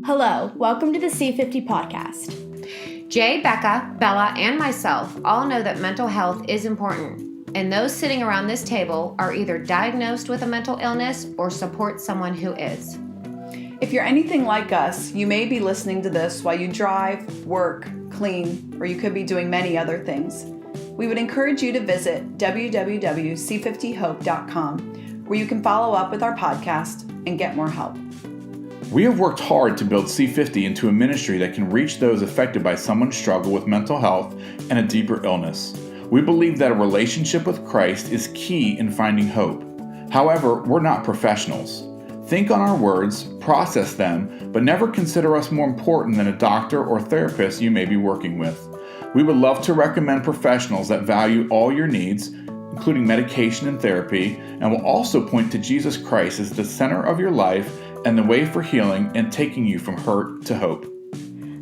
Hello, welcome to the C50 podcast. Jay, Becca, Bella, and myself all know that mental health is important, and those sitting around this table are either diagnosed with a mental illness or support someone who is. If you're anything like us, you may be listening to this while you drive, work, clean, or you could be doing many other things. We would encourage you to visit www.c50hope.com, where you can follow up with our podcast and get more help. We have worked hard to build C50 into a ministry that can reach those affected by someone's struggle with mental health and a deeper illness. We believe that a relationship with Christ is key in finding hope. However, we're not professionals. Think on our words, process them, but never consider us more important than a doctor or therapist you may be working with. We would love to recommend professionals that value all your needs, including medication and therapy, and will also point to Jesus Christ as the center of your life and the way for healing and taking you from hurt to hope.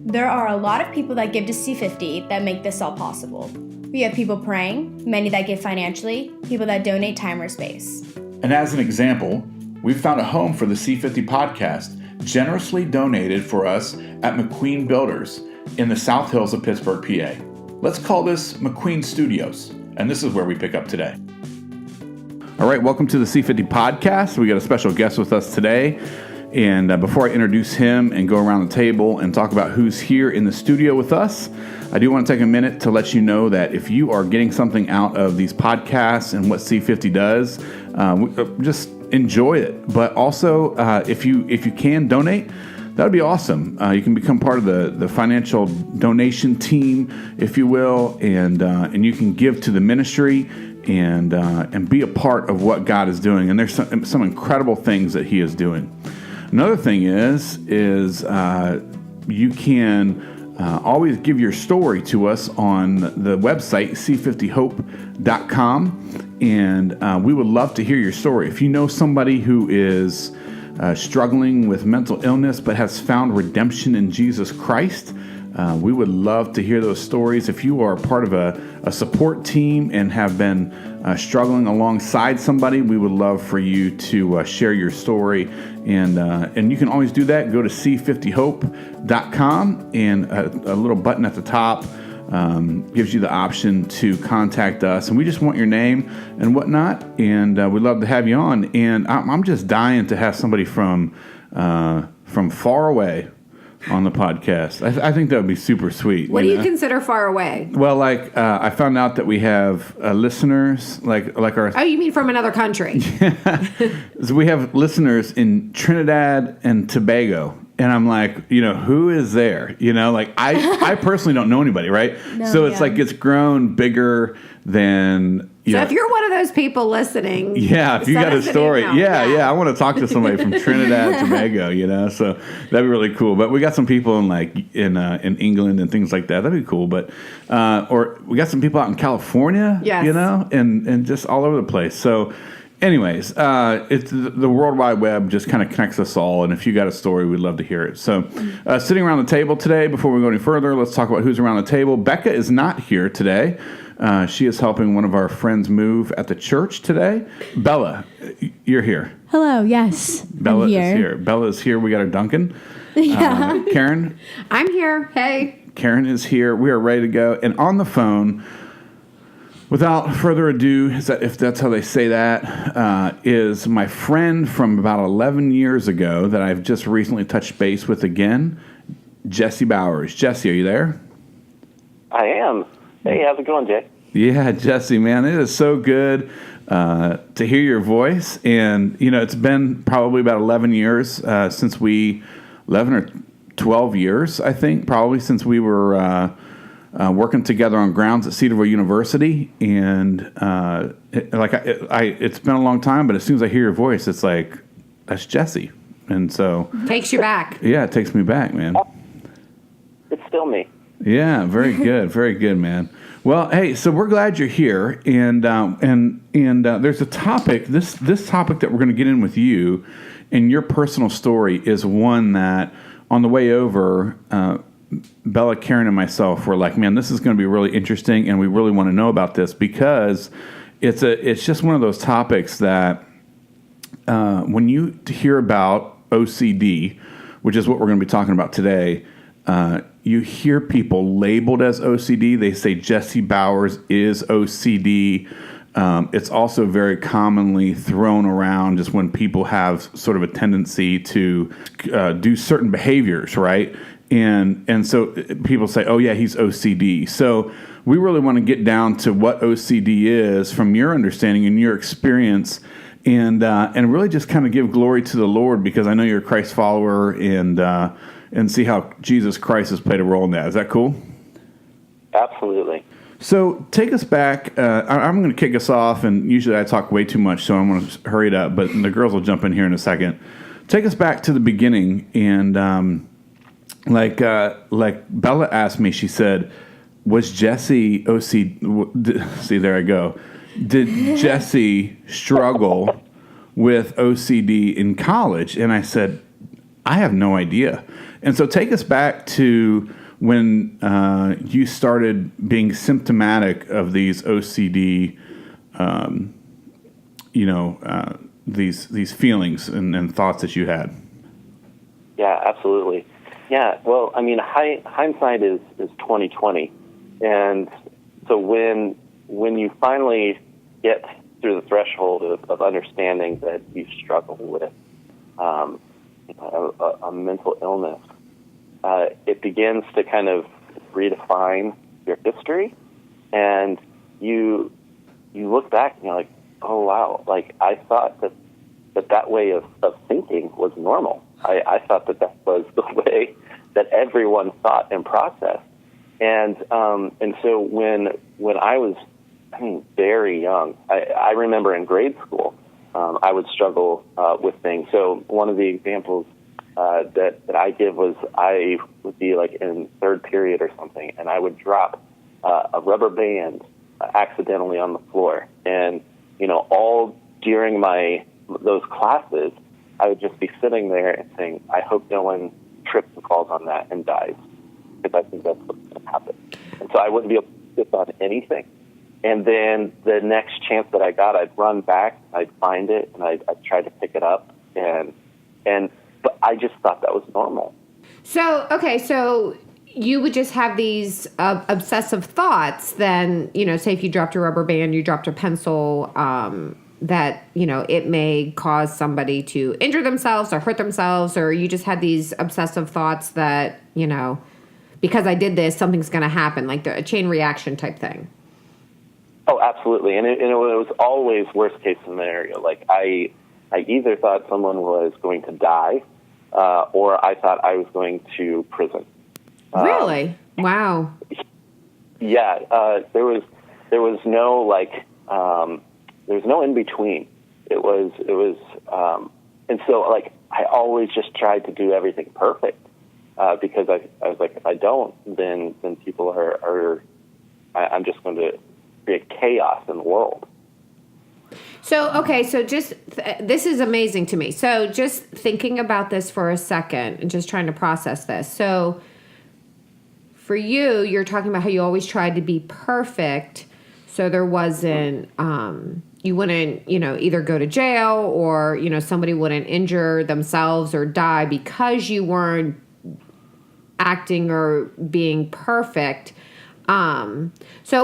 There are a lot of people that give to C50 that make this all possible. We have people praying, many that give financially, people that donate time or space. And as an example, we've found a home for the C50 podcast, generously donated for us at McQueen Builders in the South Hills of Pittsburgh, PA. Let's call this McQueen Studios, and this is where we pick up today. All right, welcome to the C50 podcast. We got a special guest with us today. And before I introduce him and go around the table and talk about who's here in the studio with us, I do want to take a minute to let you know that if you are getting something out of these podcasts and what C50 does, just enjoy it. But also, if you can donate, that would be awesome. You can become part of the financial donation team, if you will, and you can give to the ministry and be a part of what God is doing. And there's some incredible things that He is doing. Another thing is you can always give your story to us on the website, C50hope.com, and we would love to hear your story. If you know somebody who is struggling with mental illness but has found redemption in Jesus Christ, we would love to hear those stories. If you are part of a support team and have been struggling alongside somebody, we would love for you to share your story. And you can always do that. Go to C50hope.com, and a little button at the top gives you the option to contact us. And we just want your name and whatnot, and we'd love to have you on. And I'm just dying to have somebody from far away on the podcast. I think that would be super sweet. What do you consider far away? Well, I found out that we have listeners, like our... Oh, you mean from another country? So we have listeners in Trinidad and Tobago. And I'm like, who is there? I personally don't know anybody, right? No, so it's like it's grown bigger than... So if you're one of those people listening... Yeah, if you got a story. Yeah, I want to talk to somebody from Trinidad and Tobago, so that'd be really cool. But we got some people in England and things like that. That'd be cool. But or we got some people out in California, yes. And just all over the place. So anyways, it's the World Wide Web just kind of connects us all. And if you got a story, we'd love to hear it. So sitting around the table today, before we go any further, let's talk about who's around the table. Becca is not here today. She is helping one of our friends move at the church today. Bella, you're here. Hello, yes. Bella is here. Bella is here. We got our Duncan. Yeah. Karen. I'm here. Hey. Karen is here. We are ready to go. And on the phone, without further ado, if that's how they say that, is my friend from about 11 years ago that I've just recently touched base with again, Jesse Bowers. Jesse, are you there? I am. Hey, how's it going, Jay? Yeah, Jesse, man, it is so good to hear your voice. And, it's been probably about 11 years 11 or 12 years, I think, probably since we were working together on grounds at Cedarville University. And it's been a long time, but as soon as I hear your voice, it's like, that's Jesse. And so... Takes you back. Yeah, it takes me back, man. It's still me. Yeah, very good, very good, man. Well, hey, so we're glad you're here, and there's a topic. This topic that we're going to get in with you, and your personal story is one that on the way over, Bella, Karen, and myself were like, man, this is going to be really interesting, and we really want to know about this because it's just one of those topics that when you hear about OCD, which is what we're going to be talking about today, you hear people labeled as OCD. They say Jesse Bowers is OCD. It's also very commonly thrown around just when people have sort of a tendency to do certain behaviors, right? And so people say, oh, yeah, he's OCD. So we really want to get down to what OCD is from your understanding and your experience, and really just kind of give glory to the Lord, because I know you're a Christ follower, and see how Jesus Christ has played a role in that. Is that cool? Absolutely. So take us back. I'm going to kick us off, and usually I talk way too much, so I'm going to hurry it up, but the girls will jump in here in a second. Take us back to the beginning, and like Bella asked me, she said, was Jesse OCD? See, there I go. Did Jesse struggle with OCD in college? And I said, I have no idea. And so take us back to when you started being symptomatic of these OCD, these feelings and thoughts that you had. Yeah, absolutely. Yeah, well, I mean, hindsight is 20/20, and so when you finally get through the threshold of understanding that you struggle with a mental illness, it begins to kind of redefine your history, and you look back and you're like, oh wow, like I thought that way of thinking was normal. I thought that was the way that everyone thought and processed, and so when I was very young, I remember in grade school, I would struggle with things. So one of the examples that I give was I would be like in third period or something, and I would drop a rubber band accidentally on the floor, and all during those classes, I would just be sitting there and saying, I hope no one trips and falls on that and dies, because I think that's what's going to happen. And so I wouldn't be able to sit on anything. And then the next chance that I got, I'd run back, I'd find it, and I'd try to pick it up, but I just thought that was normal. So you would just have these obsessive thoughts. Then, say if you dropped a rubber band, you dropped a pencil, that, it may cause somebody to injure themselves or hurt themselves, or you just had these obsessive thoughts that, because I did this, something's going to happen, like a chain reaction type thing. Oh, absolutely. And it was always worst case scenario. Like I either thought someone was going to die, or I thought I was going to prison. Really? Wow. Yeah. There was no there was no in between. It was, and so like I always just tried to do everything perfect, because I was like, if I don't, then people I'm just going to create chaos in the world. So, this is amazing to me. So just thinking about this for a second and just trying to process this. So for you, you're talking about how you always tried to be perfect. So there wasn't, you wouldn't, either go to jail or, somebody wouldn't injure themselves or die because you weren't acting or being perfect. So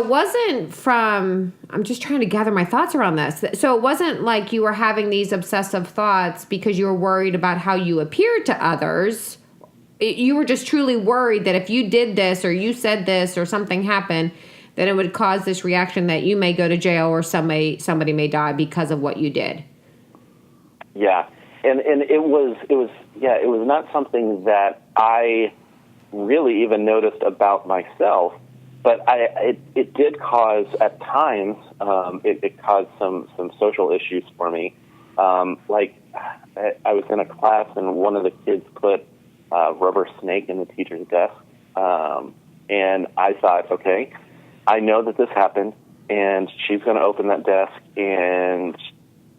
it wasn't I'm just trying to gather my thoughts around this. So it wasn't like you were having these obsessive thoughts because you were worried about how you appeared to others. You were just truly worried that if you did this or you said this or something happened, then it would cause this reaction that you may go to jail or somebody may die because of what you did. Yeah. And it was not something that I really even noticed about myself. But it did cause, at times, it caused some social issues for me. Like, I was in a class and one of the kids put a rubber snake in the teacher's desk. And I thought, okay, I know that this happened, and she's going to open that desk, and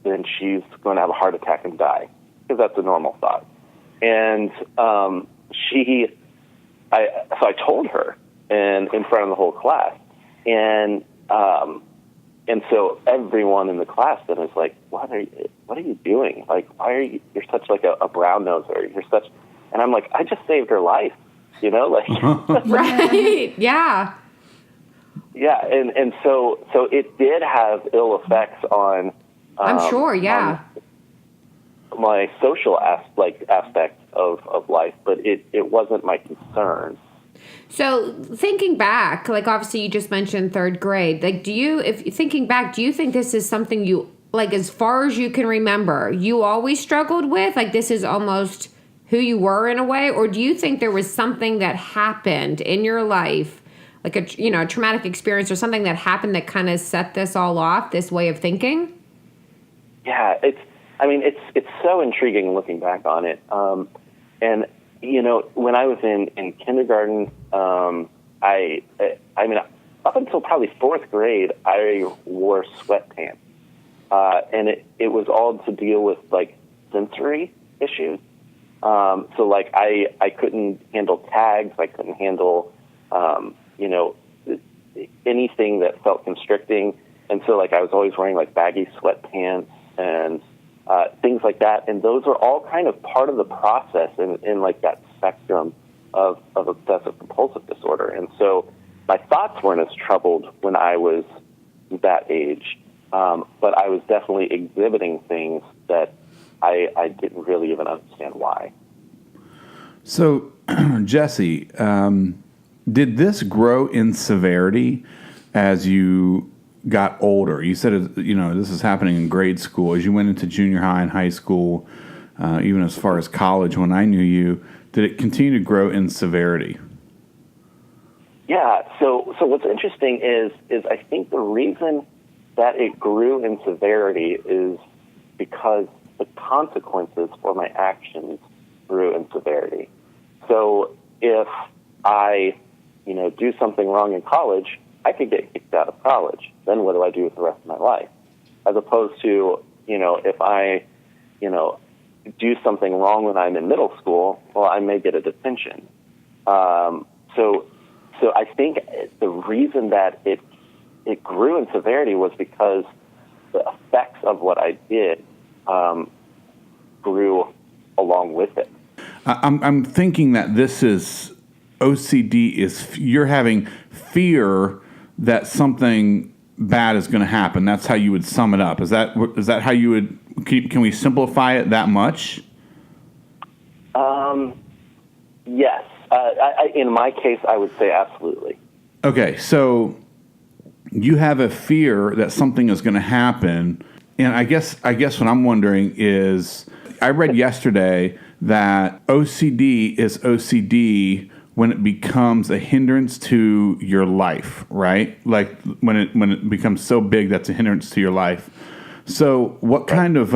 then she's going to have a heart attack and die, because that's a normal thought. And so I told her, and in front of the whole class, and so everyone in the class then was like, "What are you doing? Like, why are you're such like a brown noser? You're such And I'm like, I just saved her life, like. Right. Yeah. Yeah. And so it did have ill effects on, I'm sure. Yeah. on my social aspect of life, but it wasn't my concern. So thinking back, like obviously you just mentioned third grade, like do you think this is something you, like as far as you can remember, you always struggled with? Like this is almost who you were in a way? Or do you think there was something that happened in your life, like a traumatic experience or something that happened that kind of set this all off, this way of thinking? Yeah, it's so intriguing looking back on it. And when I was in kindergarten, up until probably fourth grade, I wore sweatpants, and it was all to deal with like sensory issues. So like I couldn't handle tags, I couldn't handle anything that felt constricting, and so like I was always wearing like baggy sweatpants and things like that, and those are all kind of part of the process in like that spectrum of obsessive compulsive disorder. And so my thoughts weren't as troubled when I was that age, but I was definitely exhibiting things that I didn't really even understand why. So, Jesse, did this grow in severity as you got older? You said, this is happening in grade school. As you went into junior high and high school, even as far as college, when I knew you, did it continue to grow in severity? Yeah. So what's interesting is I think the reason that it grew in severity is because the consequences for my actions grew in severity. So if I, do something wrong in college, I could get kicked out of college. Then what do I do with the rest of my life? As opposed to, if I, do something wrong when I'm in middle school, well, I may get a detention. So I think the reason that it grew in severity was because the effects of what I did grew along with it. I'm thinking that this is OCD. You're having fear that something bad is going to happen. That's how you would sum it up. Is that how you would? Can we simplify it that much? Yes. In my case, I would say absolutely. Okay, so you have a fear that something is going to happen, and I guess what I'm wondering is, I read yesterday that OCD is OCD when it becomes a hindrance to your life, right? Like when it becomes so big that's a hindrance to your life. So what kind of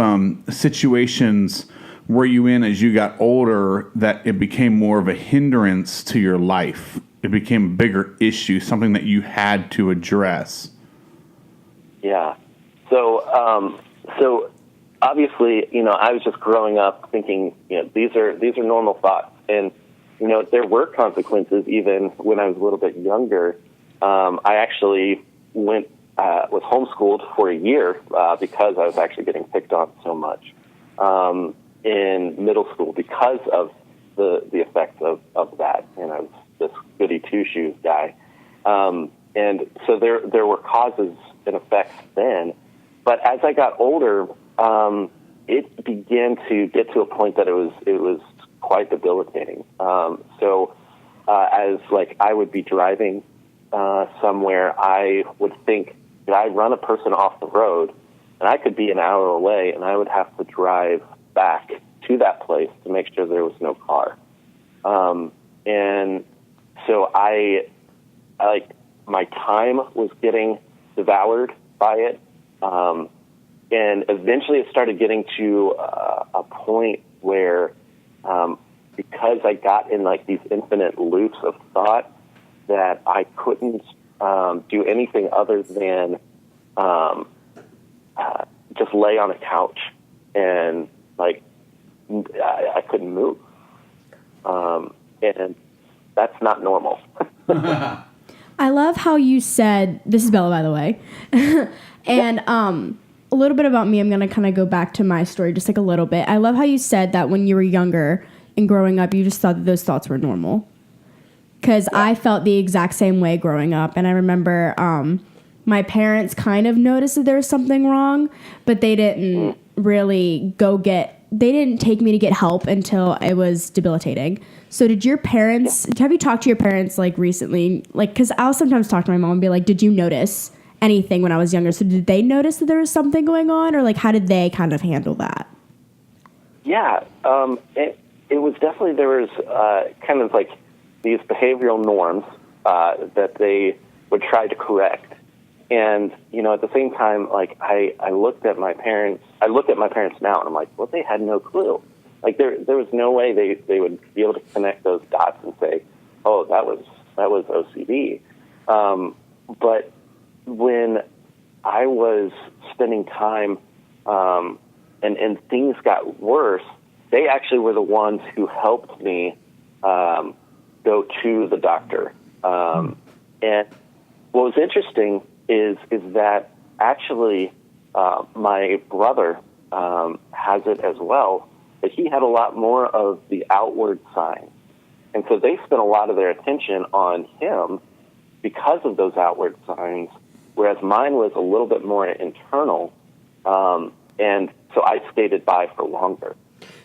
situations were you in as you got older that it became more of a hindrance to your life? It became a bigger issue, something that you had to address. Yeah. So obviously, I was just growing up thinking, these are normal thoughts, and there were consequences even when I was a little bit younger. I actually was homeschooled for a year because I was actually getting picked on so much in middle school because of the effects of that. And I was this goody two-shoes guy. And so there were causes and effects then. But as I got older, it began to get to a point that it was quite debilitating. So as like I would be driving somewhere, I would think, did I run a person off the road? And I could be an hour away, and I would have to drive back to that place to make sure there was no car. And so I like my time was getting devoured by it. And eventually it started getting to a point where, because I got in like these infinite loops of thought, that I couldn't do anything other than just lay on a couch and like I couldn't move. And that's not normal. I love how you said, this is Bella, by the way, and a little bit about me. I'm going to kind of go back to my story just like a little bit. I love how you said that when you were younger, and growing up, you just thought that those thoughts were normal. Because I felt the exact same way growing up. And I remember my parents kind of noticed that there was something wrong, but they didn't really they didn't take me to get help until it was debilitating. So have you talked to your parents like recently? Like, because I'll sometimes talk to my mom and be like, did you notice anything when I was younger? So did they notice that there was something going on, or like, how did they kind of handle that? Yeah, it was definitely, there was kind of like these behavioral norms that they would try to correct. And, at the same time, like, I looked at my parents now, and I'm like, well, they had no clue. Like, there was no way they would be able to connect those dots and say, oh, that was OCD. But when I was spending time and things got worse, they actually were the ones who helped me go to the doctor. And what was interesting is that actually my brother has it as well, but he had a lot more of the outward signs. And so they spent a lot of their attention on him because of those outward signs, whereas mine was a little bit more internal. And so I skated by for longer.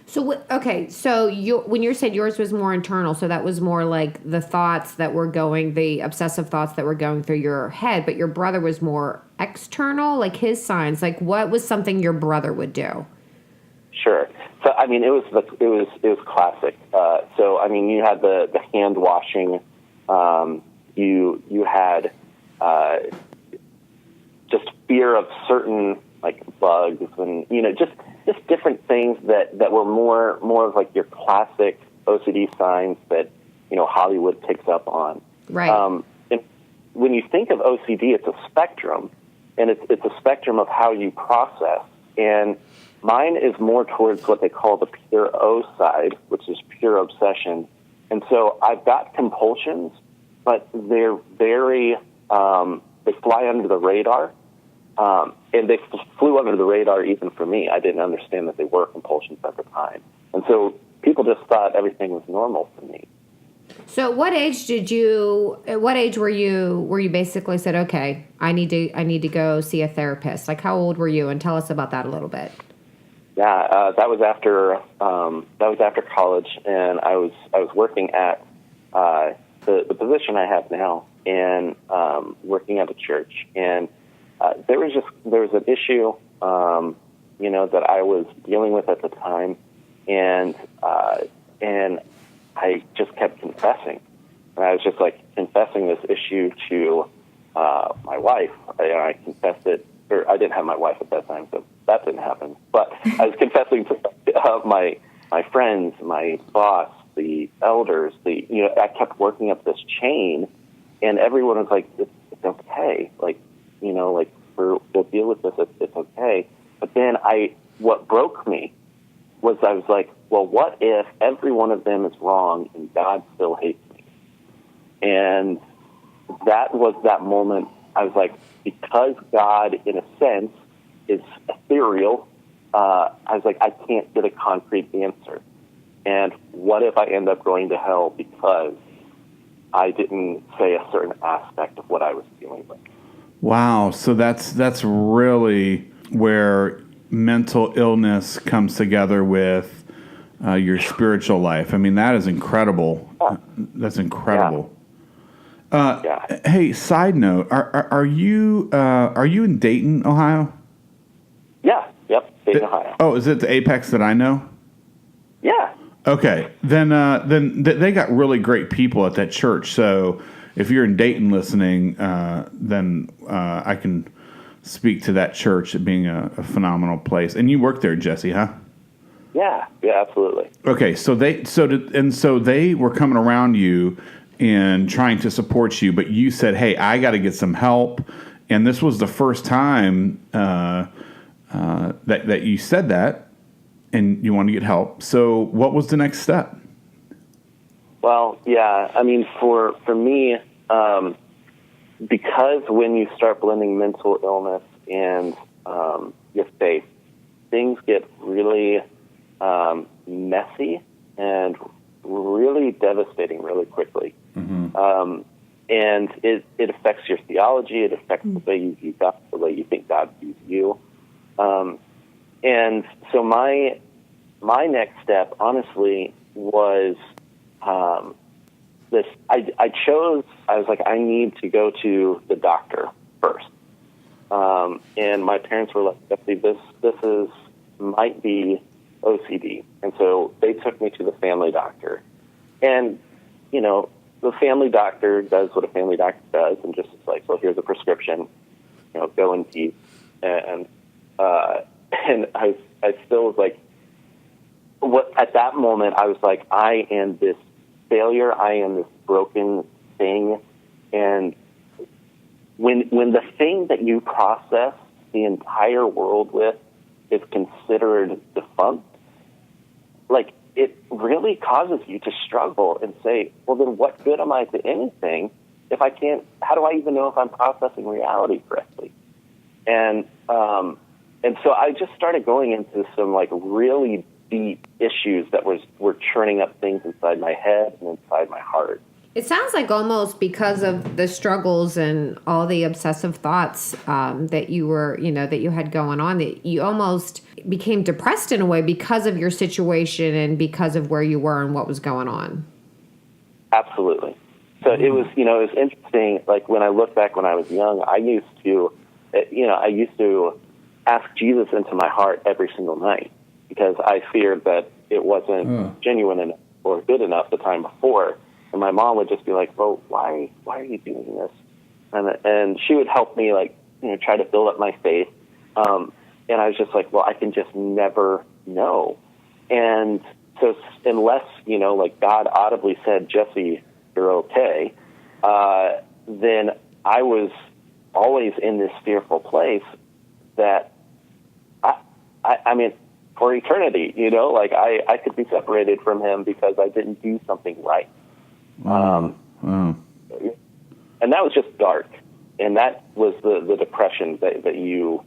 So, okay, so when you said yours was more internal, so that was more like the thoughts that were the obsessive thoughts that were going through your head, but your brother was more external, like his signs. Like, what was something your brother would do? Sure. So, I mean, it was classic. So, I mean, you had the hand washing. You had just fear of certain like bugs and just different things that were more of like your classic OCD signs that Hollywood picks up on. Right. And when you think of OCD, it's a spectrum, and it's a spectrum of how you process. And mine is more towards what they call the pure O side, which is pure obsession. And so I've got compulsions, but they're very they fly under the radar. And they flew under the radar even for me. I didn't understand that they were compulsions at the time. And so people just thought everything was normal for me. So at what age were you basically said, okay, I need to go see a therapist? Like, how old were you? And tell us about that a little bit. Yeah, that was after college, and I was working at the position I have now, and working at a church. And there was an issue, that I was dealing with at the time, and I just kept confessing, and I was just like confessing this issue to my wife. I confessed it, or I didn't have my wife at that time, so that didn't happen. But I was confessing to my friends, my boss, the elders. I kept working up this chain, and everyone was like, "It's okay, we'll deal with this. It's okay." But then what broke me was I was like, well, what if every one of them is wrong and God still hates me? And that was that moment. I was like, because God, in a sense, is ethereal, I was like, I can't get a concrete answer. And what if I end up going to hell because I didn't say a certain aspect of what I was dealing with? Wow. So that's really where mental illness comes together with your spiritual life. I mean, that is incredible. That's incredible. Yeah. Hey, side note, are you in Dayton, Ohio? Yeah. Yep. Dayton, Ohio. Oh, is it the Apex that I know? Yeah. Okay. Then they got really great people at that church. So if you're in Dayton listening, then I can speak to that church being a phenomenal place. And you work there, Jesse, huh? Yeah, absolutely. Okay, so they were coming around you and trying to support you, but you said, "Hey, I got to get some help." And this was the first time that you said that, and you wanted to get help. So, what was the next step? Well, yeah, I mean, for me, because when you start blending mental illness and your faith, things get really messy and really devastating really quickly. And it affects your theology. It affects the way you view God, the way you think God views you. And so my next step, honestly, was this. I was like, I need to go to the doctor first. And my parents were like, this might be OCD. And so they took me to the family doctor. And, you know, the family doctor does what a family doctor does and just is like, well, here's a prescription, you know, go in peace. And I still was like, at that moment, I was like, I am this failure. I am this broken thing. And when the thing that you process the entire world with is considered defunct, like, it really causes you to struggle and say, well, then what good am I to anything if I can't, how do I even know if I'm processing reality correctly? And so I just started going into some like really deep issues that were churning up things inside my head and inside my heart. It sounds like almost because of the struggles and all the obsessive thoughts that you were, you know, that you had going on, that you almost became depressed in a way because of your situation and because of where you were and what was going on. Absolutely. So it was, you know, it was interesting. Like when I look back when I was young, I used to ask Jesus into my heart every single night because I feared that it wasn't genuine enough or good enough the time before. And my mom would just be like, well, why are you doing this? And she would help me, like, you know, try to build up my faith. And I was just like, well, I can just never know. And so unless, you know, like God audibly said, Jesse, you're okay, then I was always in this fearful place that, I mean, for eternity, you know, like I could be separated from him because I didn't do something right. Wow. And that was just dark, and that was the depression that you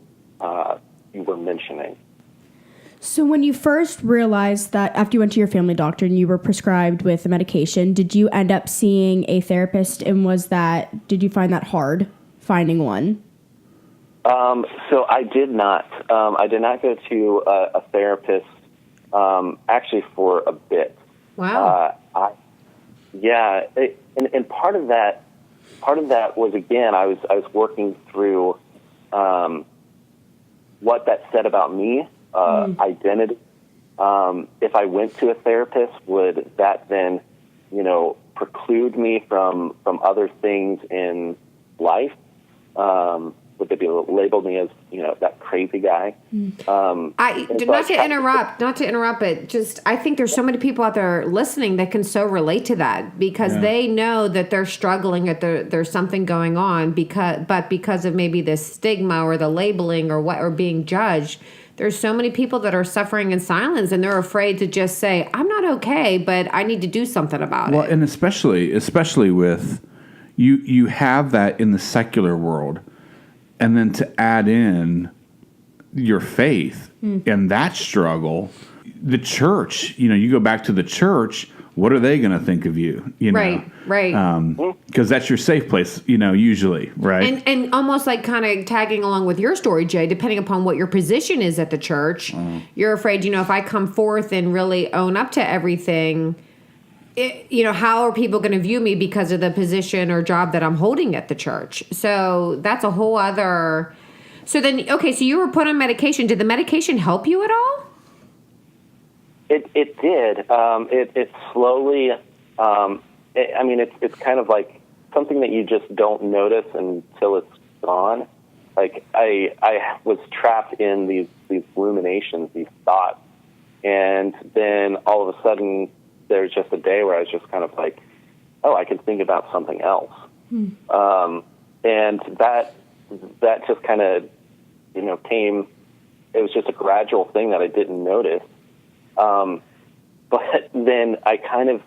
were mentioning. So when you first realized that after you went to your family doctor and you were prescribed with a medication, did you end up seeing a therapist, and did you find that hard, finding one? So I did not. I did not go to a therapist actually for a bit. Wow. And part of that was, again, I was working through what that said about me, identity. If I went to a therapist, would that then, you know, preclude me from other things in life? Would they be label me as, you know, that crazy guy? Not to interrupt, but just I think there's so many people out there listening that can so relate to that because they know that they're struggling, that there's something going on because of maybe the stigma or the labeling or being judged. There's so many people that are suffering in silence, and they're afraid to just say, "I'm not okay, but I need to do something about it." Well, and especially with you have that in the secular world. And then to add in your faith and that struggle, the church, you know, you go back to the church, what are they going to think of you? You know? Right. Because that's your safe place, you know, usually, right? And almost like kind of tagging along with your story, Jay, depending upon what your position is at the church, you're afraid, you know, if I come forth and really own up to everything, you know, how are people going to view me because of the position or job that I'm holding at the church? So that's a whole other. So then, okay, so you were put on medication. Did the medication help you at all? It did. It slowly. It's kind of like something that you just don't notice until it's gone. Like I was trapped in these ruminations, these thoughts, and then all of a sudden, there's just a day where I was just kind of like, oh, I can think about something else. And that just kind of, you know, came, it was just a gradual thing that I didn't notice. But then I kind of,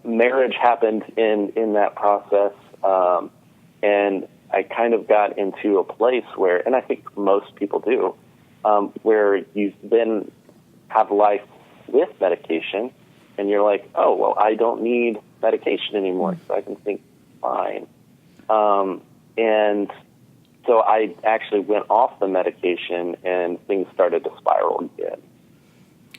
marriage happened in that process. And I kind of got into a place where, and I think most people do, where you then have life with medication, and you're like, oh, well, I don't need medication anymore, so I can think fine. And so I actually went off the medication, and things started to spiral again.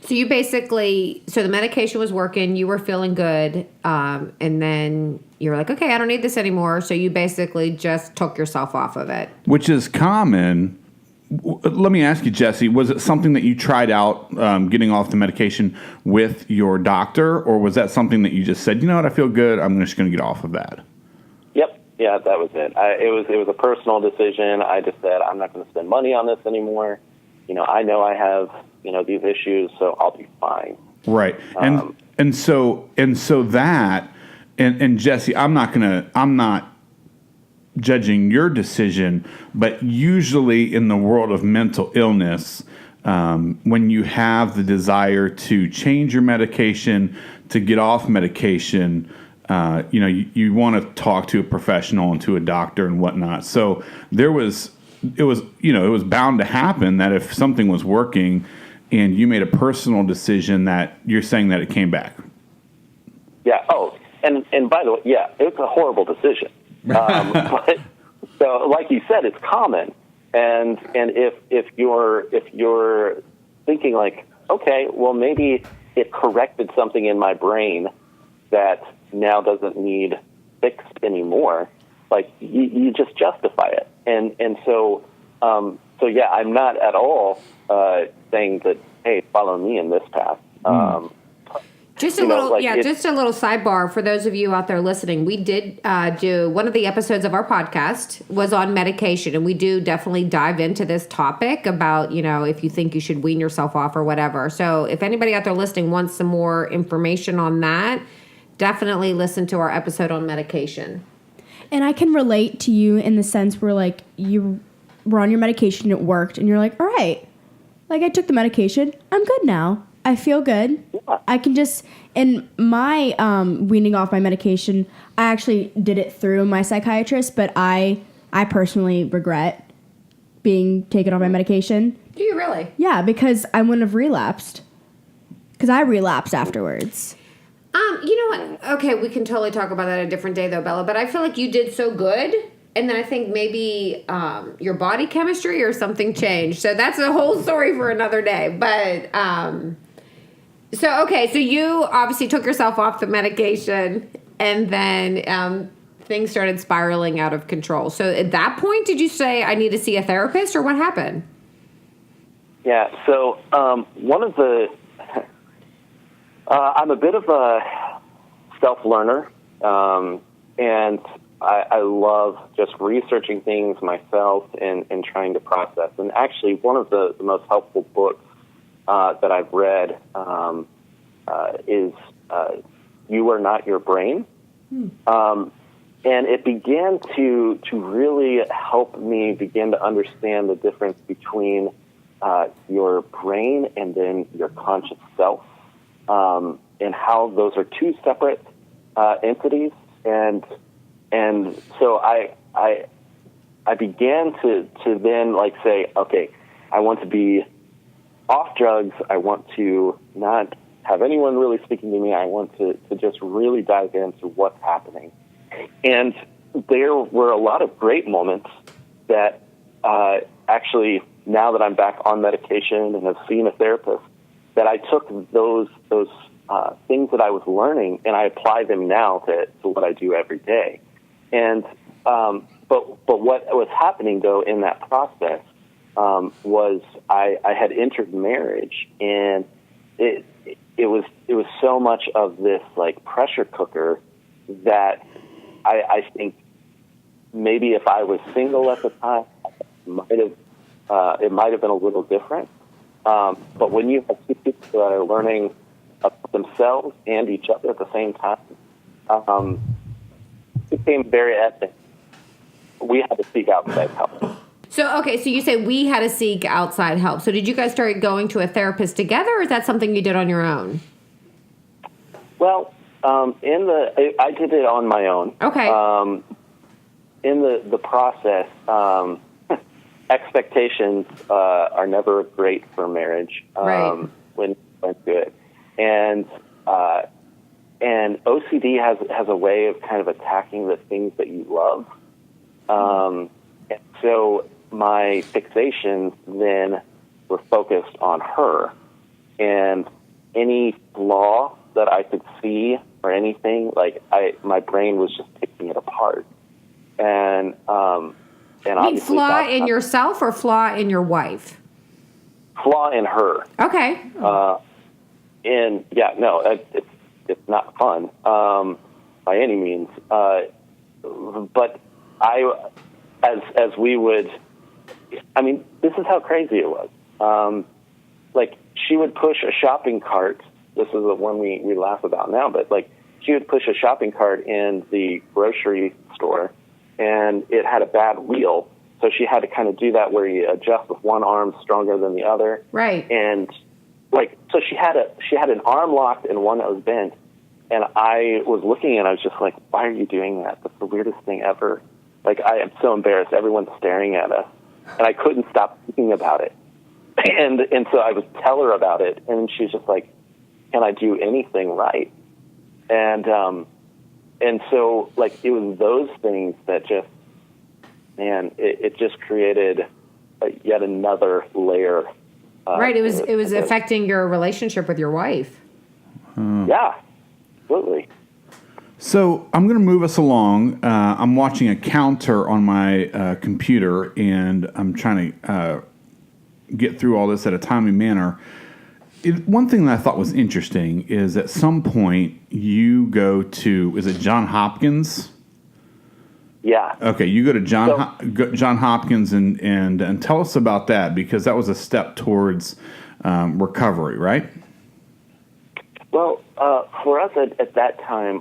So you basically, so the medication was working, you were feeling good, and then you were like, okay, I don't need this anymore. So you basically just took yourself off of it. Which is common. Let me ask you, Jesse, was it something that you tried out, getting off the medication with your doctor, or was that something that you just said, you know what, I feel good, I'm just going to get off of that? Yep. Yeah, that was it. It was a personal decision. I just said, I'm not going to spend money on this anymore. I know I have, these issues, so I'll be fine. Right. And so that, and Jesse, I'm not judging your decision, but usually in the world of mental illness, when you have the desire to change your medication, to get off medication, you want to talk to a professional and to a doctor and whatnot. So it was bound to happen that if something was working and you made a personal decision, that you're saying that it came back. Yeah. Oh, and by the way, yeah, it's a horrible decision. But, so like you said, it's common. And if you're thinking like, okay, well, maybe it corrected something in my brain that now doesn't need fixed anymore, like you just justify it. And so yeah, I'm not at all saying that, hey, follow me in this path. Just a little sidebar for those of you out there listening. We did do one of the episodes of our podcast was on medication, and we do definitely dive into this topic about, if you think you should wean yourself off or whatever. So if anybody out there listening wants some more information on that, definitely listen to our episode on medication. And I can relate to you in the sense where, like, you were on your medication, it worked, and you're like, all right, like, I took the medication, I'm good now. I feel good. Yeah. I can just, in my weaning off my medication, I actually did it through my psychiatrist, but I personally regret being taken off my medication. Do you really? Yeah, because I wouldn't have relapsed. Because I relapsed afterwards. You know what? Okay, we can totally talk about that a different day, though, Bella. But I feel like you did so good, and then I think maybe your body chemistry or something changed. So that's a whole story for another day. But so you obviously took yourself off the medication, and then things started spiraling out of control. So at that point, did you say, I need to see a therapist, or what happened? Yeah. So one of the I'm a bit of a self-learner, and I love just researching things myself and trying to process. And actually, one of the most helpful books that I've read is You Are Not Your Brain. And it began to really help me begin to understand the difference between your brain and then your conscious self. And how those are two separate entities, and so I began to then like say, okay, I want to be off drugs. I want to not have anyone really speaking to me. I want to just really dive into what's happening. And there were a lot of great moments that actually, now that I'm back on medication and have seen a therapist, that I took those things that I was learning and I apply them now to what I do every day. And but what was happening though in that process was I had entered marriage, and it was so much of this like pressure cooker that I think maybe if I was single at the time, it might have been a little different. But when you have two people that are learning about themselves and each other at the same time, it became very evident. We had to seek outside help. So you say we had to seek outside help. So did you guys start going to a therapist together, or is that something you did on your own? Well, I did it on my own. Okay. In the process, expectations are never great for marriage. Right. When you went to it, and OCD has a way of kind of attacking the things that you love. And so my fixations then were focused on her, and any flaw that I could see or anything, like my brain was just picking it apart. And You mean obviously flaw in yourself or flaw in your wife? flaw in her. Okay. And yeah, no, it's not fun by any means. But as we would, I mean, this is how crazy it was. Like, she would push a shopping cart. This is the one we laugh about now, but like, she would push a shopping cart in the grocery store, and it had a bad wheel. So she had to kind of do that where you adjust with one arm stronger than the other. Right. And like, so she had an arm locked and one that was bent. And I was looking and I was just like, why are you doing that? That's the weirdest thing ever. Like, I am so embarrassed. Everyone's staring at us. And I couldn't stop thinking about it. And so I would tell her about it. And she's just like, can I do anything right? And so, like, it was those things that just, man, it just created yet another layer. Right. It was affecting your relationship with your wife. Yeah, absolutely. So I'm going to move us along. I'm watching a counter on my computer, and I'm trying to get through all this at a timely manner. One thing that I thought was interesting is at some point you go to, is it John Hopkins? Yeah. Okay, you go to John Hopkins and tell us about that, because that was a step towards recovery, right? Well, for us at that time,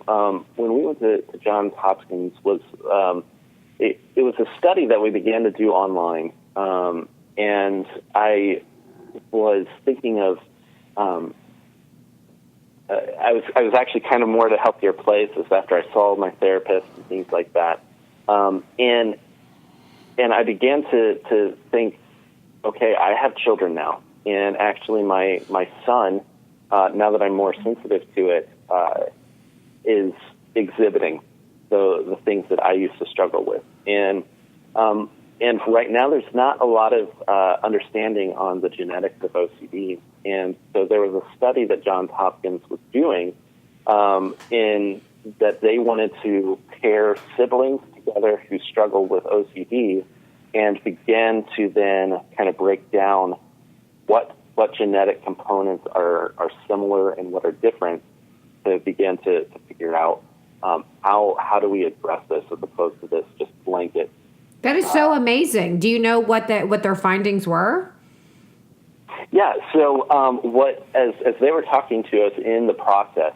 when we went to Johns Hopkins, it was a study that we began to do online, and I was thinking of, I was actually kind of more at a healthier place after I saw my therapist and things like that, and I began to think, okay, I have children now, and actually my son, now that I'm more sensitive to it, is exhibiting the things that I used to struggle with. And right now there's not a lot of understanding on the genetics of OCD. And so there was a study that Johns Hopkins was doing in that they wanted to pair siblings together who struggled with OCD and began to then kind of break down what genetic components are similar and what are different, to begin to figure out how do we address this as opposed to this just blanket. That is so amazing. Do you know what their findings were? Yeah. So as they were talking to us in the process,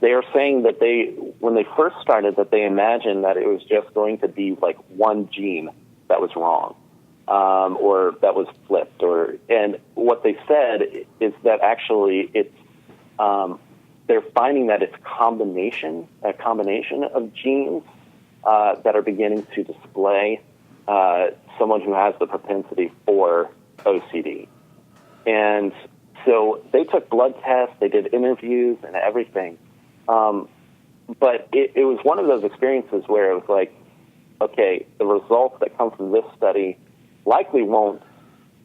they are saying that when they first started, that they imagined that it was just going to be like one gene that was wrong. Or that was flipped, and what they said is that actually it's they're finding that it's a combination of genes that are beginning to display someone who has the propensity for OCD, and so they took blood tests, they did interviews and everything, but it was one of those experiences where it was like, okay, the results that come from this study likely won't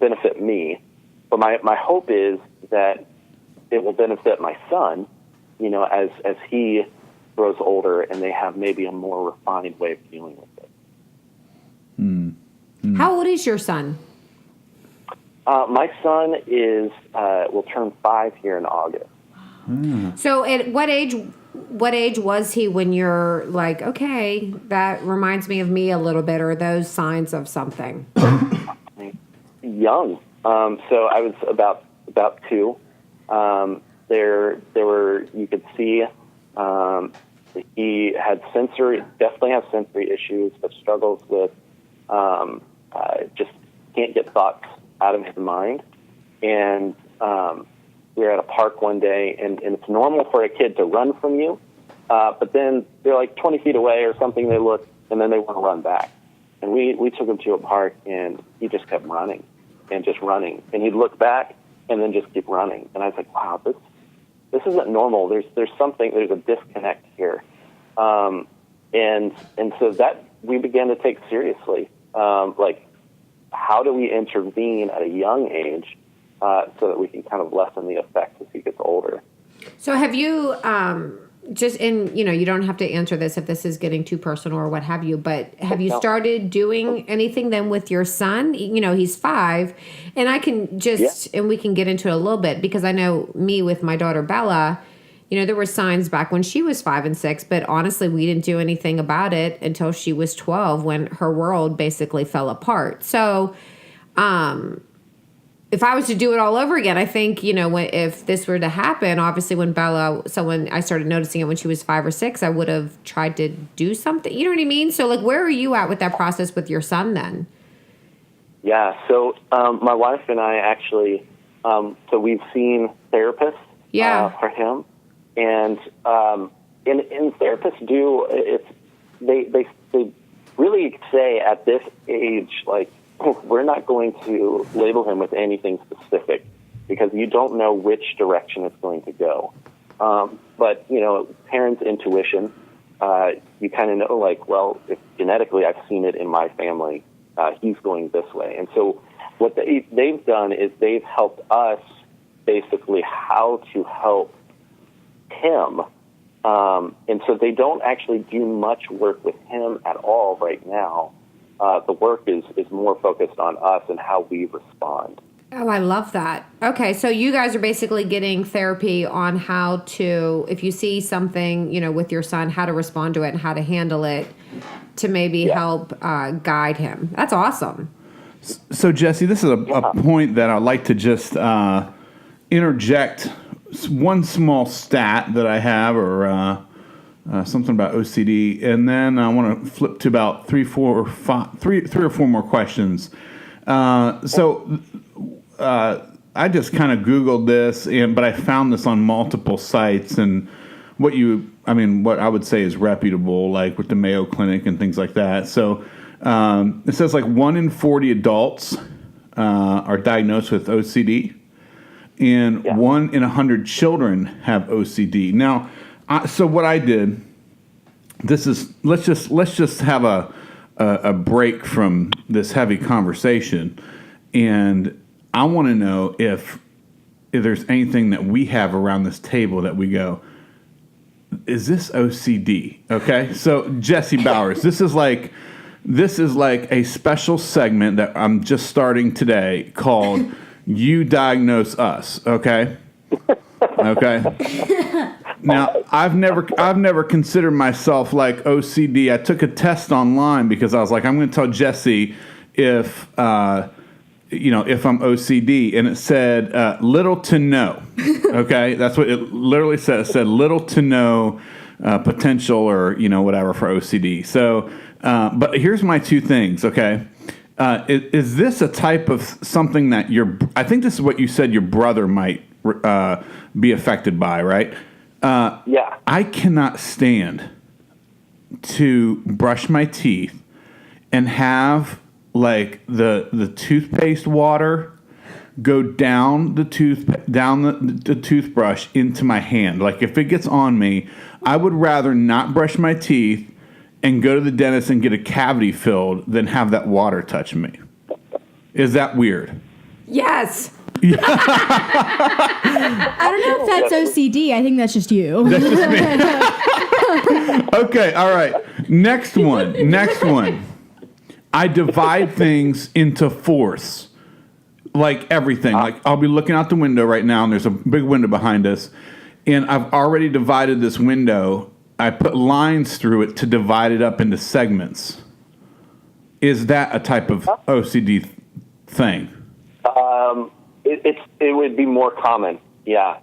benefit me, but my hope is that it will benefit my son, as he grows older and they have maybe a more refined way of dealing with it. How old is your son? My son will turn 5 here in August. So at what age was he when you're like, okay, that reminds me of me a little bit, or those signs of something? Young. So I was about 2. There were, you could see, he had definitely has sensory issues, but struggles with, just can't get thoughts out of his mind. And we were at a park one day, and it's normal for a kid to run from you, but then they're like 20 feet away or something, they look, and then they want to run back. And we took him to a park, and he just kept running and just running. And he'd look back and then just keep running. And I was like, wow, this isn't normal. There's a disconnect here. And so that we began to take seriously, like, how do we intervene at a young age so that we can kind of lessen the effects as he gets older? So have you, you don't have to answer this if this is getting too personal or what have you, but have you started doing anything then with your son? He's 5, and I can and we can get into it a little bit, because I know me with my daughter Bella, there were signs back when she was 5 and 6, but honestly, we didn't do anything about it until she was 12, when her world basically fell apart. So, if I was to do it all over again, I think, if this were to happen, obviously when I started noticing it when she was 5 or 6, I would have tried to do something. You know what I mean? So, like, where are you at with that process with your son then? Yeah. So, my wife and I actually, so we've seen therapists for him. And therapists they really say at this age, like, we're not going to label him with anything specific, because you don't know which direction it's going to go. But, parents' intuition, you kind of know, like, well, if genetically I've seen it in my family, he's going this way. And so what they've done is they've helped us basically how to help him. And so they don't actually do much work with him at all right now. The work is more focused on us and how we respond. Oh, I love that. Okay, so you guys are basically getting therapy on how to, if you see something, with your son, how to respond to it and how to handle it to maybe help guide him. That's awesome. So, Jesse, this is a point that I'd like to just interject one small stat that I have, or something about OCD, and then I want to flip to about three or four more questions. I just kind of Googled this, but I found this on multiple sites, and what I would say is reputable, like with the Mayo Clinic and things like that. So it says like 1 in 40 adults are diagnosed with OCD, and 1 in 100 children have OCD. Now, so what I did, let's just have a break from this heavy conversation, and I want to know if there's anything that we have around this table that we go, is this OCD? Okay, so Jesse Bowers, this is like a special segment that I'm just starting today called "You Diagnose Us." Okay. Now, I've never considered myself like OCD. I took a test online because I was like, I'm going to tell Jesse if I'm OCD, and it said little to no. Okay, that's what it literally said. It said little to no potential, or whatever, for OCD. So, but here's my 2 things. Okay, is this a type of something that I think this is what you said your brother might be affected by, right? I cannot stand to brush my teeth and have like the toothpaste water go down the toothbrush into my hand. Like, if it gets on me, I would rather not brush my teeth and go to the dentist and get a cavity filled than have that water touch me. Is that weird? Yes. I don't know if that's OCD. I think that's just you. That's just me. Okay, all right. Next one. I divide things into fourths. Like everything. Like, I'll be looking out the window right now, and there's a big window behind us, and I've already divided this window. I put lines through it to divide it up into segments. Is that a type of OCD thing? It would be more common. Yeah.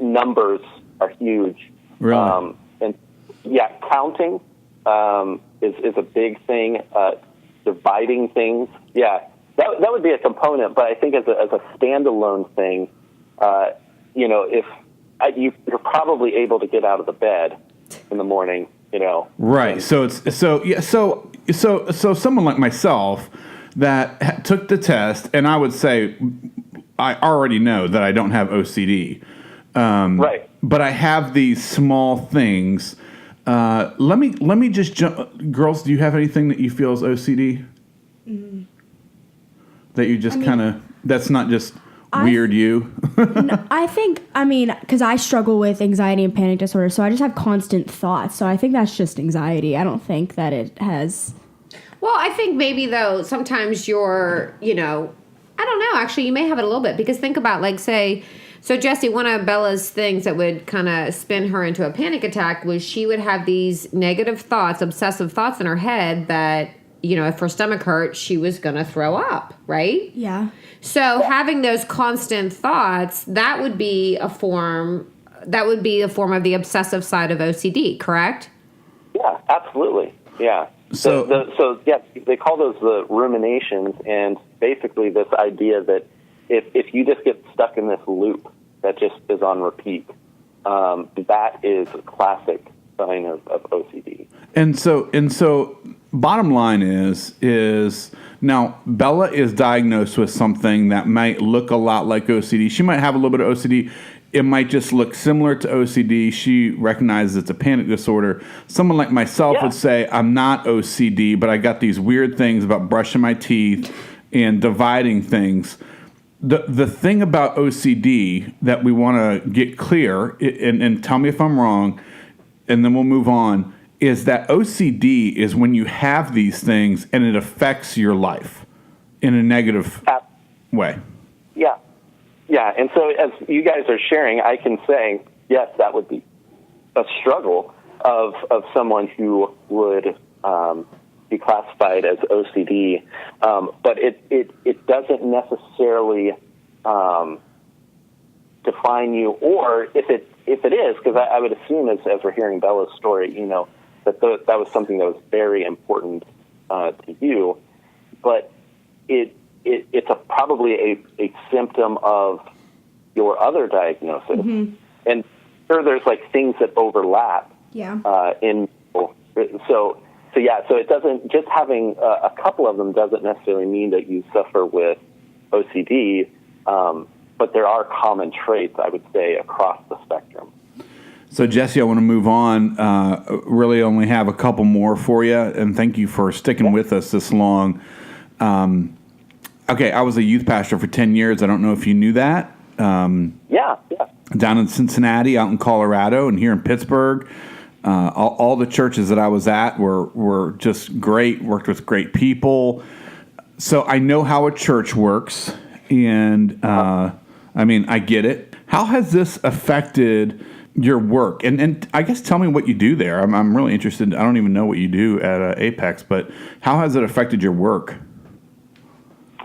Numbers are huge. Really? Counting is a big thing. Dividing things. Yeah. That would be a component, but I think as a standalone thing, if you're probably able to get out of the bed in the morning, Right. So someone like myself that took the test, and I would say I already know that I don't have OCD. Right. but I have these small things. Let me just jump. Girls, do you have anything that you feel is OCD? That you just kind of, that's not just weird you? No, I think, because I struggle with anxiety and panic disorder, so I just have constant thoughts. So I think that's just anxiety. I don't think that it has... Well, I think maybe, though, sometimes you're, I don't know. Actually, you may have it a little bit. Because think about, say... So, Jessie, one of Bella's things that would kind of spin her into a panic attack was she would have these negative thoughts, obsessive thoughts in her head that... if her stomach hurt, she was going to throw up, right? Yeah. So having those constant thoughts, that would be a form of the obsessive side of OCD, correct? Yeah, absolutely. Yeah. So yeah, they call those the ruminations, and basically this idea that if you just get stuck in this loop that just is on repeat, that is a classic sign of OCD. And so bottom line is now Bella is diagnosed with something that might look a lot like OCD. She might have a little bit of OCD. It might just look similar to OCD. She recognizes it's a panic disorder. Someone like myself would say, I'm not OCD, but I got these weird things about brushing my teeth and dividing things. The thing about OCD that we want to get clear, and tell me if I'm wrong, and then we'll move on, is that OCD is when you have these things and it affects your life in a negative way. Yeah. Yeah. And so as you guys are sharing, I can say, yes, that would be a struggle of someone who would be classified as OCD. But it doesn't necessarily define you, or if it is, because I would assume as we're hearing Bella's story, that was something that was very important to you, but it's probably a symptom of your other diagnosis, and sure, there's things that overlap. Yeah. So it doesn't, just having a couple of them doesn't necessarily mean that you suffer with OCD, but there are common traits, I would say, across the spectrum. So, Jessie, I want to move on. Really only have a couple more for you, and thank you for sticking with us this long. Okay, I was a youth pastor for 10 years. I don't know if you knew that. Yeah. Down in Cincinnati, out in Colorado, and here in Pittsburgh. All the churches that I was at were just great, worked with great people. So I know how a church works, and I get it. How has this affected your work? And I guess tell me what you do there. I'm really interested. I don't even know what you do at Apex, but how has it affected your work?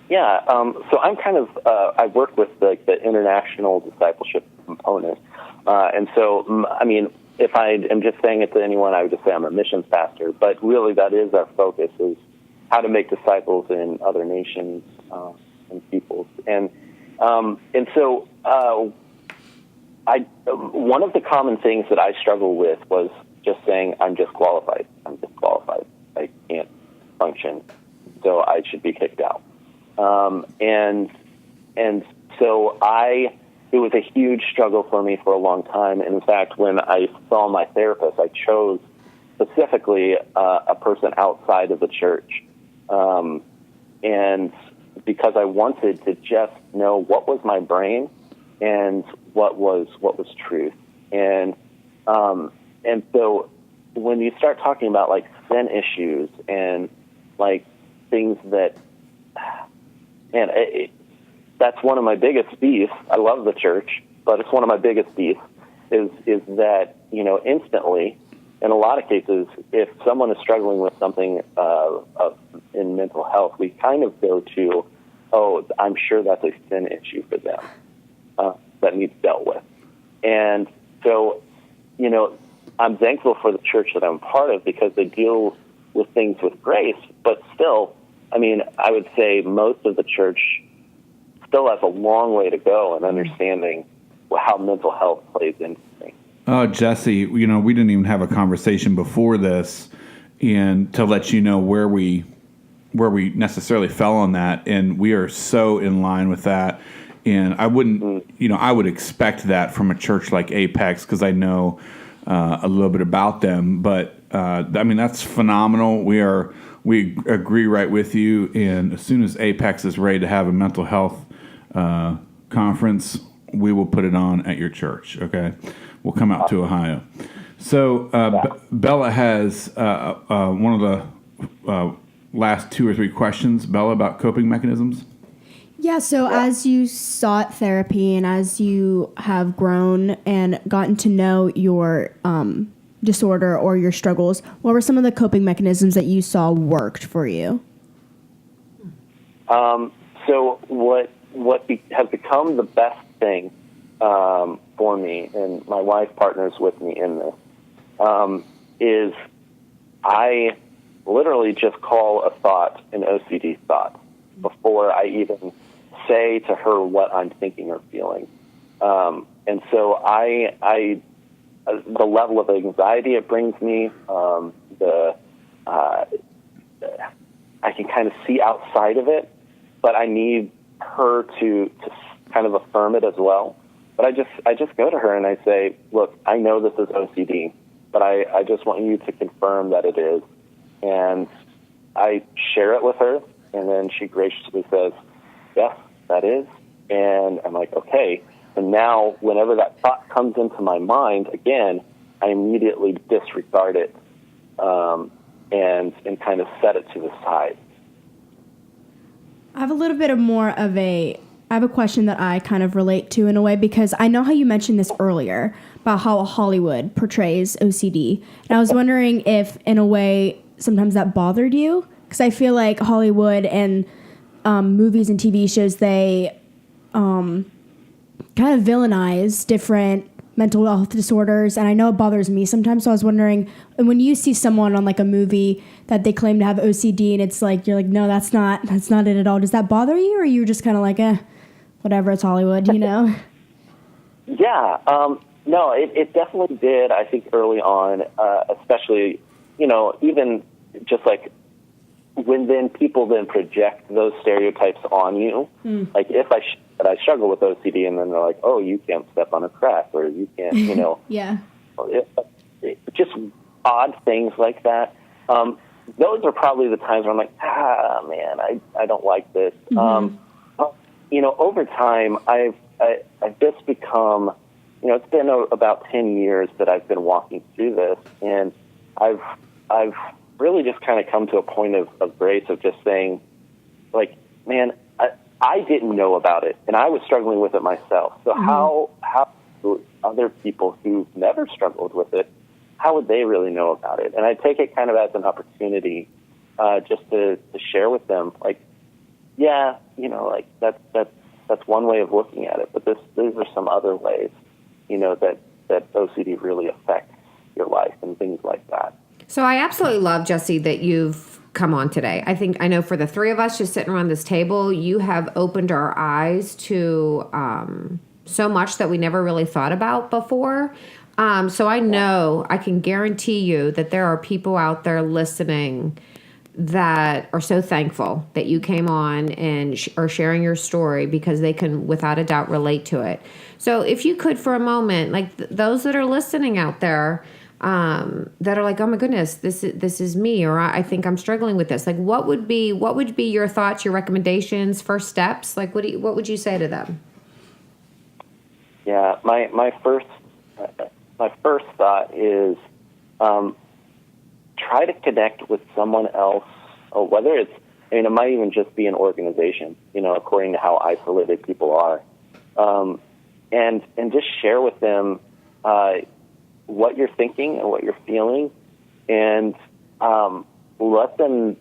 Yeah, so I'm kind of, I work with the international discipleship component. And so, if I am just saying it to anyone, I would just say I'm a missions pastor. But really, that is our focus, is how to make disciples in other nations and peoples. And so one of the common things that I struggle with was just saying, I'm disqualified. I can't function, so I should be kicked out. And so it was a huge struggle for me for a long time. And in fact, when I saw my therapist, I chose specifically a person outside of the church. And because I wanted to just know what was my brain and what was truth. And so when you start talking about sin issues and things that, that's one of my biggest beefs. I love the church, but it's one of my biggest beefs is that, instantly, in a lot of cases, if someone is struggling with something in mental health, we kind of go to, I'm sure that's a sin issue for them that needs dealt with. And so, I'm thankful for the church that I'm part of because they deal with things with grace, but still, I would say most of the church still has a long way to go in understanding how mental health plays into things. Oh, Jessie, we didn't even have a conversation before this, and to let you know where we necessarily fell on that, and we are so in line with that. And I wouldn't, I would expect that from a church like Apex because I know a little bit about them. But that's phenomenal. We agree right with you. And as soon as Apex is ready to have a mental health conference, we will put it on at your church. Okay, we'll come out to Ohio. So Bella has one of the last 2 or 3 questions. Bella, about coping mechanisms. Yeah, so as you sought therapy and as you have grown and gotten to know your disorder or your struggles, what were some of the coping mechanisms that you saw worked for you? So what has become the best thing for me, and my wife partners with me in this, is I literally just call a thought an OCD thought before I even say to her what I'm thinking or feeling. And so the level of anxiety it brings me, I can kind of see outside of it, but I need her to kind of affirm it as well. But I just go to her and I say, look, I know this is OCD, but I just want you to confirm that it is. And I share it with her, and then she graciously says, yes, that is. And I'm like, okay. And now whenever that thought comes into my mind, again, I immediately disregard it and kind of set it to the side. I have a little bit I have a question that I kind of relate to in a way, because I know how you mentioned this earlier about how Hollywood portrays OCD. And I was wondering if, in a way, sometimes that bothered you, because I feel like Hollywood and movies and TV shows, they kind of villainize different mental health disorders, and I know it bothers me sometimes. So I was wondering, when you see someone on like a movie that they claim to have OCD, and it's like you're like, no, that's not it at all. Does that bother you, or are you just kind of like, whatever, it's Hollywood, Yeah, no, it definitely did. I think early on, especially, even just like when then people then project those stereotypes on you. Like if I struggle with OCD, and then they're like, oh, you can't step on a crack, or you can't, Yeah. Just odd things like that. Those are probably the times where I'm like, man, I don't like this. Mm-hmm. Over time, I've just become, it's been about 10 years that I've been walking through this, and I've really just kind of come to a point of grace of just saying, like, man, I didn't know about it, and I was struggling with it myself. So how do other people who've never struggled with it, how would they really know about it? And I take it kind of as an opportunity just to share with them, like, yeah, like that's one way of looking at it, but these are some other ways, that OCD really affects your life and things like that. So I absolutely love, Jesse, that you've come on today. I know for the 3 of us just sitting around this table, you have opened our eyes to so much that we never really thought about before. So I know, I can guarantee you that there are people out there listening that are so thankful that you came on and are sharing your story, because they can without a doubt relate to it. So if you could, for a moment, like those that are listening out there, that are like, oh my goodness, this is me, or I think I'm struggling with this. Like, what would be your thoughts, your recommendations, first steps? Like, what would you say to them? Yeah, my first thought is try to connect with someone else, or whether it's, it might even just be an organization, according to how isolated people are, and just share with them what you're thinking and what you're feeling, and let them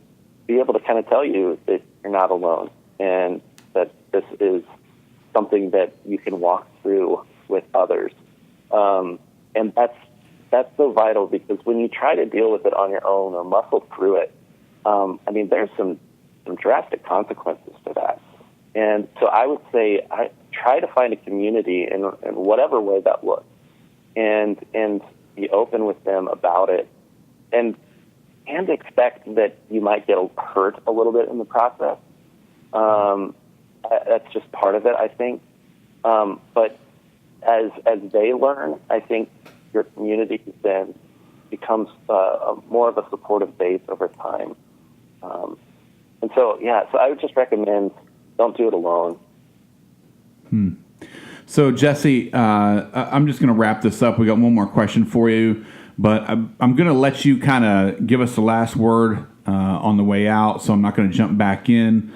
be able to kind of tell you that you're not alone, and that this is something that you can walk through with others. And that's so vital, because when you try to deal with it on your own or muscle through it, there's some drastic consequences to that. And so I would say I try to find a community in whatever way that looks, and be open with them about it, and expect that you might get hurt a little bit in the process. That's just part of it, I think. But as they learn, I think your community then becomes more of a supportive base over time. And so I would just recommend don't do it alone. So, Jesse, I'm just going to wrap this up. We got one more question for you, but I'm going to let you kind of give us the last word on the way out, so I'm not going to jump back in.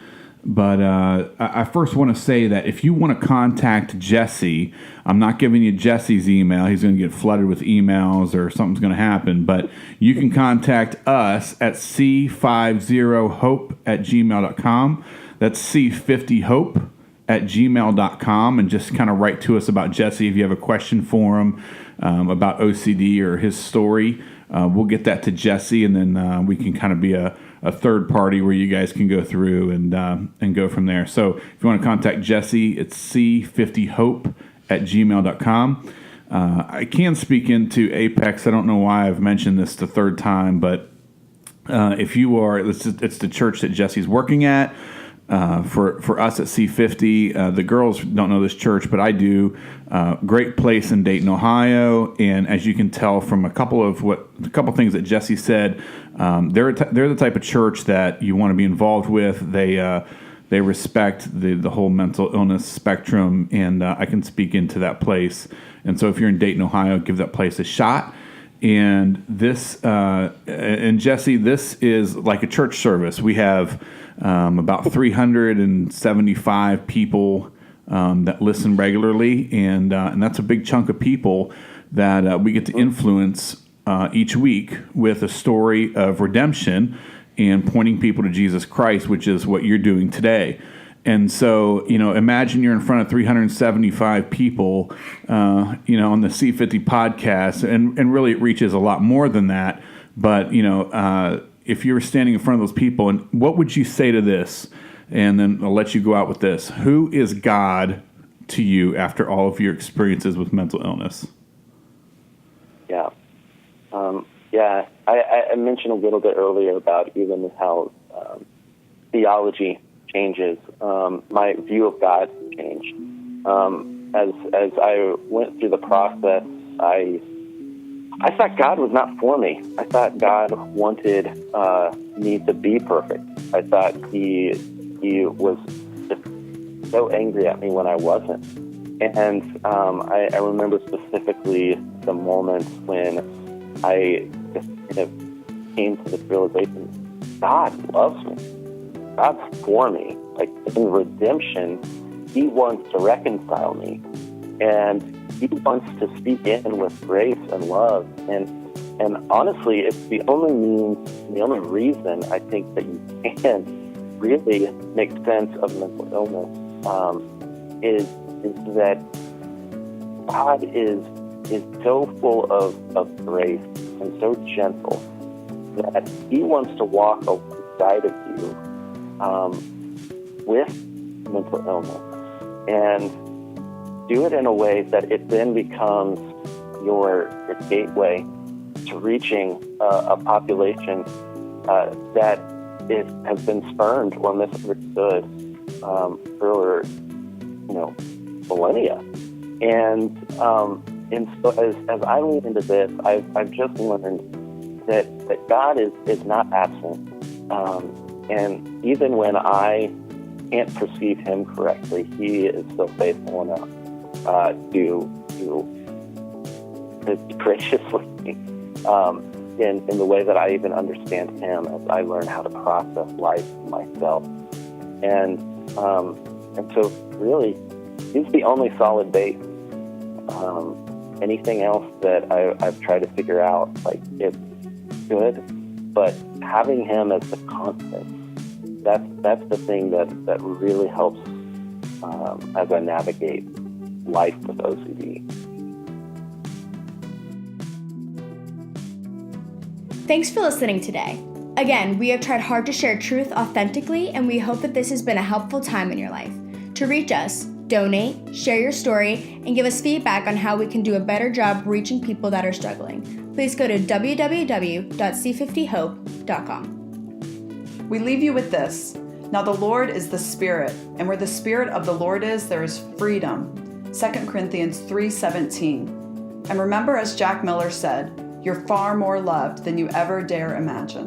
But I first want to say that if you want to contact Jesse, I'm not giving you Jesse's email. He's going to get flooded with emails or something's going to happen. But you can contact us at C50hope@gmail.com. That's C50hope@gmail.com, and just kind of write to us about Jesse if you have a question for him about OCD or his story. We'll get that to Jesse, and then we can kind of be a third party where you guys can go through and go from there. So if you want to contact Jesse, it's C50hope@gmail.com. I can speak into Apex. I don't know why I've mentioned this the third time, but if you are, it's the church that Jesse's working at. For us at C50, the girls don't know this church, but I do. Great place in Dayton, Ohio, and as you can tell from a couple things that Jesse said, they're the type of church that you want to be involved with. They respect the whole mental illness spectrum, and I can speak into that place. And so if you're in Dayton, Ohio, give that place a shot. And this, and Jesse, this is like a church service. We have about 375 people that listen regularly, and that's a big chunk of people that we get to influence each week with a story of redemption and pointing people to Jesus Christ, which is what you're doing today. And so, imagine you're in front of 375 people, on the C50 podcast, and really it reaches a lot more than that. But, if you were standing in front of those people, and what would you say to this? And then I'll let you go out with this. Who is God to you after all of your experiences with mental illness? Yeah. I mentioned a little bit earlier about even how theology changes. My view of God changed. As I went through the process, I thought God was not for me. I thought God wanted me to be perfect. I thought He was just so angry at me when I wasn't. And I remember specifically the moments when I just kind of came to this realization: God loves me. God's for me. Like in redemption, He wants to reconcile me, and He wants to speak in with grace and love. And honestly, it's the only reason I think that you can really make sense of mental illness is that God is so full of grace and so gentle that He wants to walk alongside of you with mental illness and do it in a way that it then becomes your gateway to reaching a population that has been spurned or misunderstood for millennia. And so as I lean into this, I've just learned that God is not absent. And even when I can't perceive Him correctly, He is still faithful enough to graciously in the way that I even understand Him as I learn how to process life myself. And so really, He's the only solid base. Anything else that I've tried to figure out, it's good, but having Him as the constant, that's the thing that really helps as I navigate life with OCD. Thanks for listening today. Again, we have tried hard to share truth authentically, and we hope that this has been a helpful time in your life. To reach us, donate, share your story, and give us feedback on how we can do a better job reaching people that are struggling. Please go to www.c50hope.com. We leave you with this. Now the Lord is the Spirit, and where the Spirit of the Lord is, there is freedom. 2 Corinthians 3:17. And remember, as Jack Miller said, you're far more loved than you ever dare imagine.